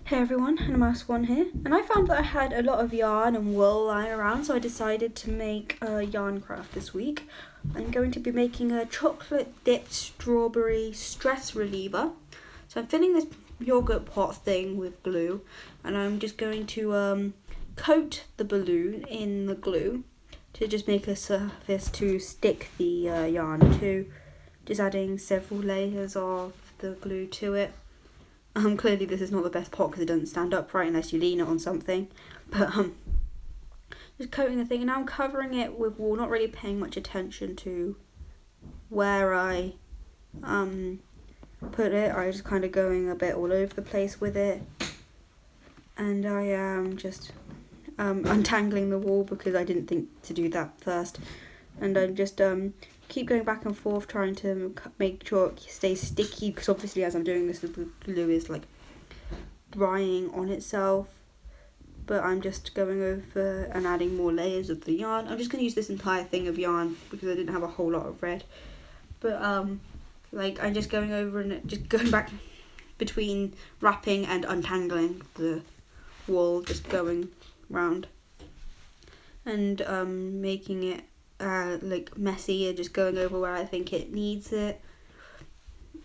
Hey everyone, Hannah here, and I found that I had a lot of yarn and wool lying around, so I decided to make a yarn craft this week. I'm going to be making a chocolate dipped strawberry stress reliever. So I'm filling this yogurt pot thing with glue, and I'm just going to coat the balloon in the glue to just make a surface to stick the yarn to. Just adding several layers of the glue to it. Clearly this is not the best pot because it doesn't stand upright unless you lean it on something. But just coating the thing, and now I'm covering it with wool, not really paying much attention to where I put it. I was just kind of going a bit all over the place with it. And I am just untangling the wool because I didn't think to do that first. And I'm just keep going back and forth trying to make sure it stays sticky, because obviously as I'm doing this the glue is like drying on itself, but I'm just going over and adding more layers of the yarn. I'm just going to use this entire thing of yarn because I didn't have a whole lot of red, but I'm just going over and just going back between wrapping and untangling the wool, just going round and making it messy and just going over where I think it needs it.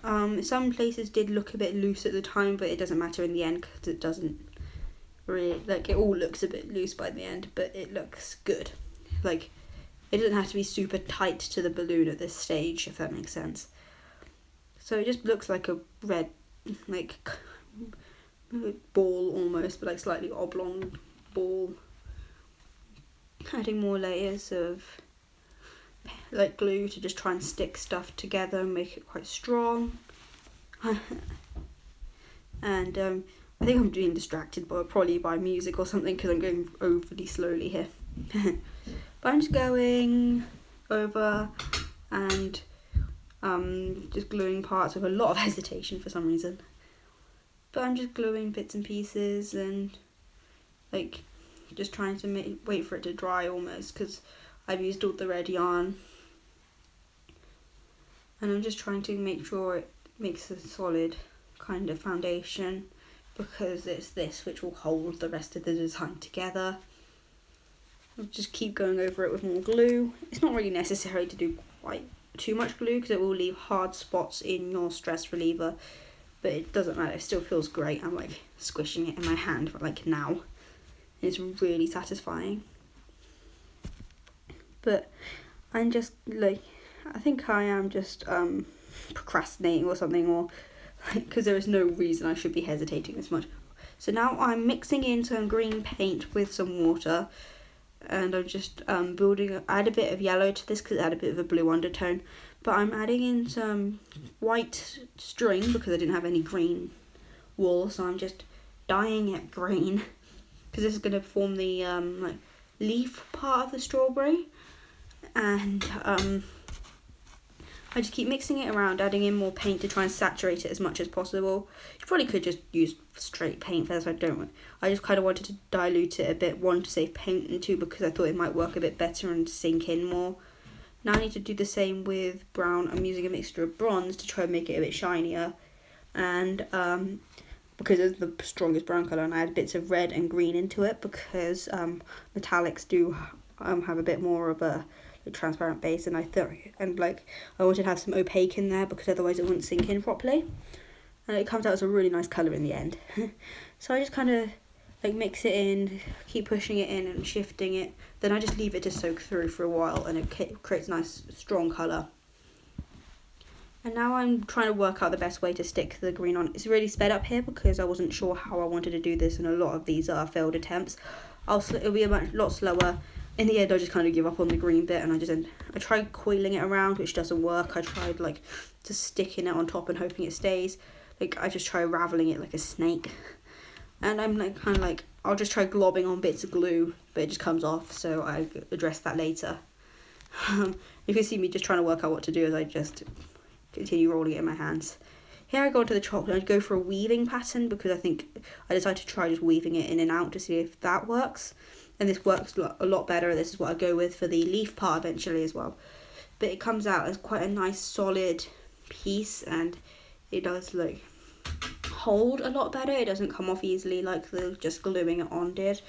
Some places did look a bit loose at the time, but it doesn't matter in the end because it doesn't really, it all looks a bit loose by the end, but it looks good. It doesn't have to be super tight to the balloon at this stage, if that makes sense. So it just looks like a red ball almost, but slightly oblong ball. Adding more layers of glue to just try and stick stuff together and make it quite strong. And I think I'm being distracted probably by music or something because I'm going overly slowly here. But I'm just going over and just gluing parts with a lot of hesitation for some reason. But I'm just gluing bits and pieces and just trying to wait for it to dry almost, because I've used all the red yarn, and I'm just trying to make sure it makes a solid kind of foundation, because it's this which will hold the rest of the design together. I'll just keep going over it with more glue. It's not really necessary to do quite too much glue because it will leave hard spots in your stress reliever, but it doesn't matter, it still feels great. I'm squishing it in my hand now. It's really satisfying. But I'm just I think I am just procrastinating or something, or because there is no reason I should be hesitating this much. So now I'm mixing in some green paint with some water, and I'm just add a bit of yellow to this because it had a bit of a blue undertone, but I'm adding in some white string because I didn't have any green wool, so I'm just dyeing it green because this is going to form the leaf part of the strawberry. And I just keep mixing it around, adding in more paint to try and saturate it as much as possible. You probably could just use straight paint for this. I just kind of wanted to dilute it a bit, one to save paint, and two because I thought it might work a bit better and sink in more. Now I need to do the same with brown. I'm using a mixture of bronze to try and make it a bit shinier, and because it's the strongest brown colour, and I add bits of red and green into it because metallics do have a bit more of a transparent base, and I wanted to have some opaque in there because otherwise it wouldn't sink in properly, and it comes out as a really nice colour in the end. So I just kind of mix it in, keep pushing it in and shifting it, then I just leave it to soak through for a while, and it creates a nice strong colour. And now I'm trying to work out the best way to stick the green on. It's really sped up here because I wasn't sure how I wanted to do this, and a lot of these are failed attempts. It'll be a lot slower. In the end, I just kind of give up on the green bit, and I tried coiling it around, which doesn't work. I tried just sticking it on top and hoping it stays. I just try raveling it like a snake, and I'm I'll just try globbing on bits of glue, but it just comes off. So I address that later. You can see me just trying to work out what to do as I just continue rolling it in my hands. Here I go to the chocolate. I go for a weaving pattern because I decided to try just weaving it in and out to see if that works. And this works a lot better. This is what I go with for the leaf part eventually as well. But it comes out as quite a nice solid piece, and it does hold a lot better. It doesn't come off easily like the just gluing it on did.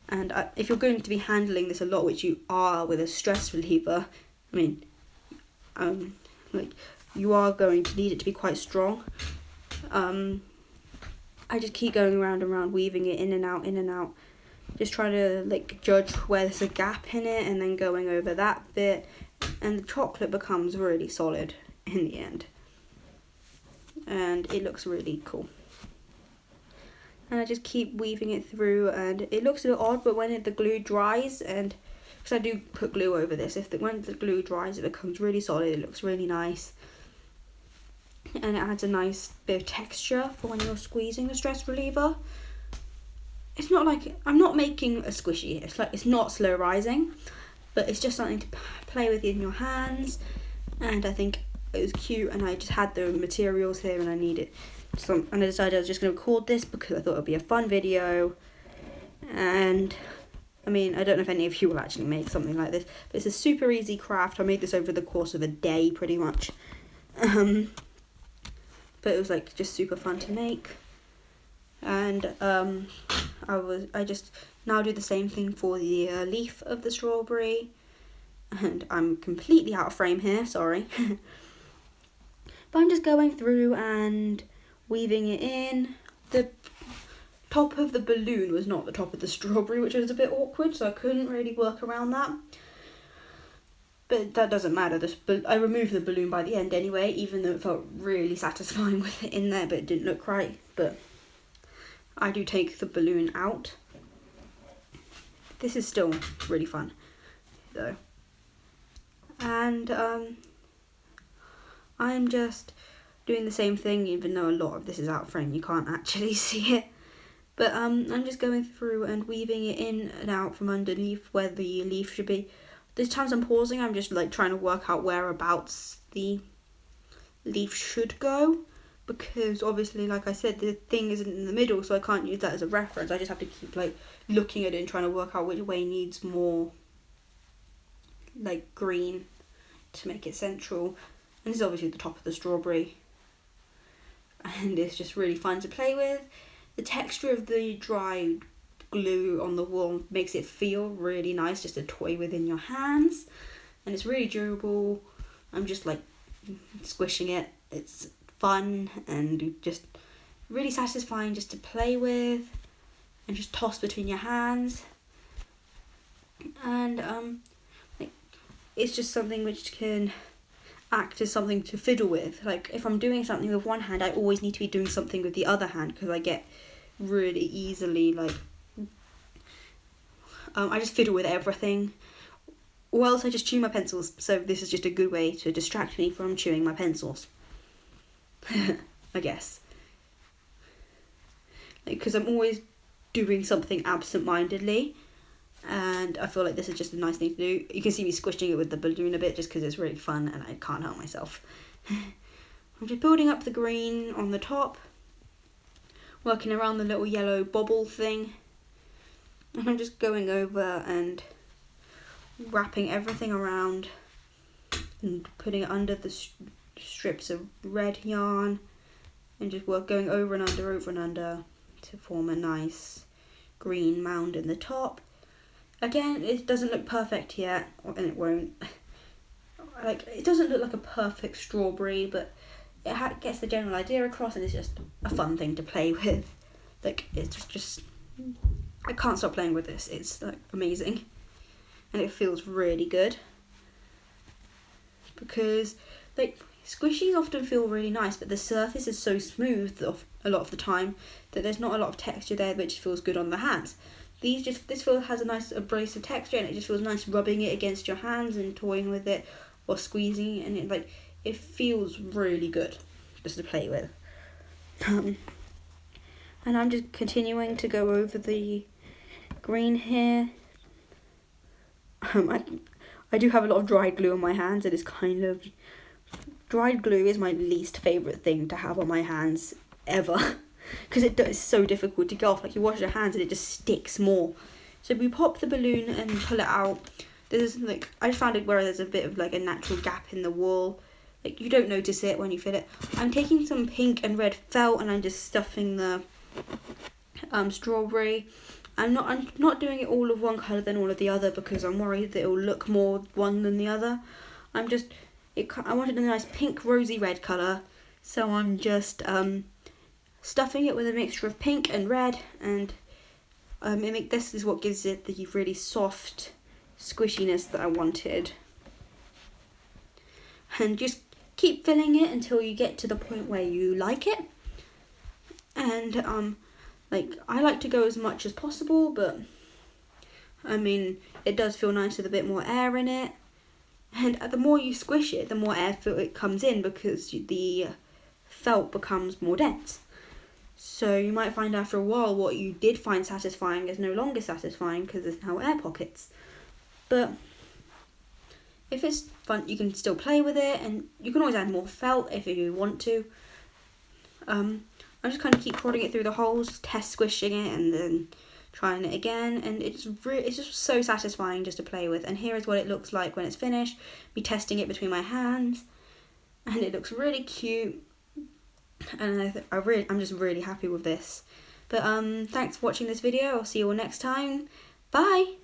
And if you're going to be handling this a lot, which you are with a stress reliever, I mean, like, you are going to need it to be quite strong. I just keep going around and around, weaving it in and out, just trying to like judge where there's a gap in it, and then going over that bit, and the chocolate becomes really solid in the end, and it looks really cool. And I just keep weaving it through, and it looks a bit odd, but when the glue dries, and because I do put glue over this, when the glue dries, it becomes really solid. It looks really nice, and it adds a nice bit of texture for when you're squeezing the stress reliever. It's not like I'm not making a squishy. It's not slow rising, but it's just something to play with in your hands. And I think it was cute, and I just had the materials here, and I needed some. And I decided I was just going to record this because I thought it would be a fun video. And I mean, I don't know if any of you will actually make something like this, but it's a super easy craft. I made this over the course of a day, pretty much. But it was like just super fun to make. And I just now do the same thing for the leaf of the strawberry, and I'm completely out of frame here, sorry. But I'm just going through and weaving it in. The top of the balloon was not the top of the strawberry, which was a bit awkward, so I couldn't really work around that. But that doesn't matter. I removed the balloon by the end anyway, even though it felt really satisfying with it in there, but it didn't look right. But I do take the balloon out. This is still really fun, though. And I'm just doing the same thing, even though a lot of this is out of frame. You can't actually see it. But I'm just going through and weaving it in and out from underneath where the leaf should be. There's times I'm pausing, I'm just like trying to work out whereabouts the leaf should go, because obviously, like I said, the thing isn't in the middle, so I can't use that as a reference. I just have to keep like looking at it and trying to work out which way needs more like green to make it central. And this is obviously the top of the strawberry, and it's just really fun to play with. The texture of the dried glue on the wall makes it feel really nice, just a toy within your hands, and it's really durable. I'm just like squishing it. It's fun and just really satisfying just to play with and just toss between your hands. And like, it's just something which can act as something to fiddle with. Like if I'm doing something with one hand, I always need to be doing something with the other hand, because I get really easily like I just fiddle with everything, or else I just chew my pencils. So this is just a good way to distract me from chewing my pencils. I guess. Because I'm always doing something absent-mindedly, and I feel like this is just a nice thing to do. You can see me squishing it with the balloon a bit just because it's really fun and I can't help myself. I'm just building up the green on the top, working around the little yellow bobble thing. And I'm just going over and wrapping everything around and putting it under the strips of red yarn, and just going over and under to form a nice green mound in the top. Again, it doesn't look perfect yet, and it won't. Like, it doesn't look like a perfect strawberry, but it gets the general idea across, and it's just a fun thing to play with. Like, it's just I can't stop playing with this. It's like amazing, and it feels really good, because like squishies often feel really nice, but the surface is so smooth a lot of the time that there's not a lot of texture there, which feels good on the hands. This has a nice abrasive texture, and it just feels nice rubbing it against your hands and toying with it or squeezing it, and it feels really good just to play with. And I'm just continuing to go over the green here. I do have a lot of dried glue on my hands. It is kind of... Dried glue is my least favourite thing to have on my hands ever. Because it's so difficult to get off. Like, you wash your hands and it just sticks more. So we pop the balloon and pull it out. I just found it where there's a bit of like a natural gap in the wall like you don't notice it when you fit it. I'm taking some pink and red felt and I'm just stuffing the strawberry. I'm not doing it all of one colour than all of the other because I'm worried that it will look more one than the other. I wanted a nice pink rosy red colour, so I'm just stuffing it with a mixture of pink and red, and this is what gives it the really soft squishiness that I wanted. And just keep filling it until you get to the point where you like it. And I like to go as much as possible, but I mean, it does feel nice with a bit more air in it. And the more you squish it, the more air it comes in because the felt becomes more dense. So you might find after a while what you did find satisfying is no longer satisfying because there's now air pockets. But if it's fun, you can still play with it, and you can always add more felt if you want to. I just kind of keep prodding it through the holes, test squishing it, and then trying it again, and it's just so satisfying just to play with. And here is what it looks like when it's finished. Me testing it between my hands, and it looks really cute. And I'm just really happy with this. But thanks for watching this video. I'll see you all next time. Bye.